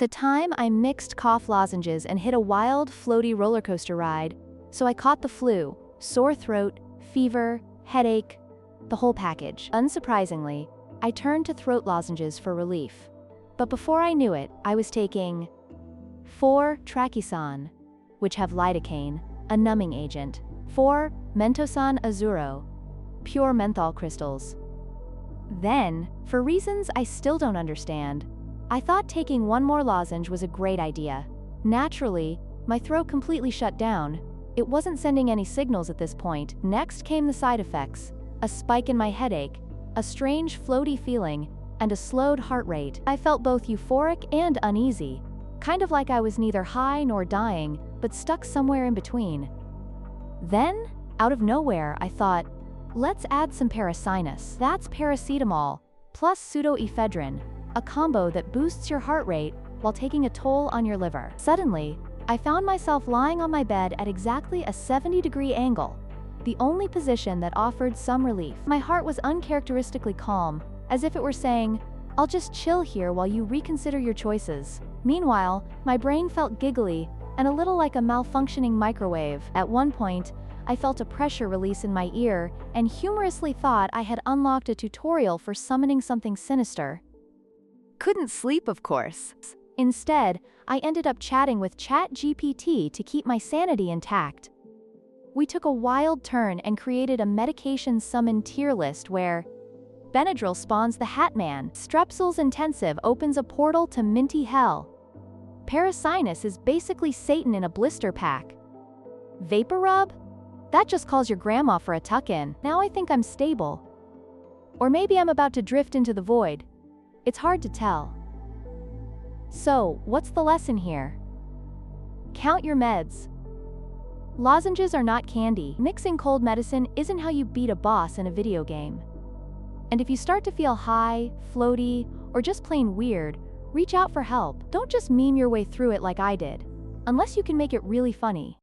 The time I mixed cough lozenges and hit a wild, floaty roller coaster ride, so I caught the flu, sore throat, fever, headache, the whole package. Unsurprisingly, I turned to throat lozenges for relief. But before I knew it, I was taking 4 Trachisan, which have lidocaine, a numbing agent, 4 Mentosan Azuro, pure menthol crystals. Then, for reasons I still don't understand, I thought taking one more lozenge was a great idea. Naturally, my throat completely shut down. It wasn't sending any signals at this point. Next came the side effects: a spike in my headache, a strange floaty feeling, and a slowed heart rate. I felt both euphoric and uneasy, kind of like I was neither high nor dying, but stuck somewhere in between. Then, out of nowhere, I thought, let's add some parasinus. That's paracetamol, plus pseudoephedrine, a combo that boosts your heart rate while taking a toll on your liver. Suddenly, I found myself lying on my bed at exactly a 70-degree angle, the only position that offered some relief. My heart was uncharacteristically calm, as if it were saying, I'll just chill here while you reconsider your choices. Meanwhile, my brain felt giggly and a little like a malfunctioning microwave. At one point, I felt a pressure release in my ear and humorously thought I had unlocked a tutorial for summoning something sinister. Couldn't sleep, of course. Instead, I ended up chatting with ChatGPT to keep my sanity intact. We took a wild turn and created a medication summon tier list where Benadryl spawns the Hat Man, Strepsils Intensive opens a portal to minty hell, Parasinus is basically Satan in a blister pack, Vapor Rub? That just calls your grandma for a tuck-in. Now I think I'm stable. Or maybe I'm about to drift into the void. It's hard to tell. So, what's the lesson here? Count your meds. Lozenges are not candy. Mixing cold medicine isn't how you beat a boss in a video game. And if you start to feel high, floaty, or just plain weird, reach out for help. Don't just meme your way through it like I did, unless you can make it really funny.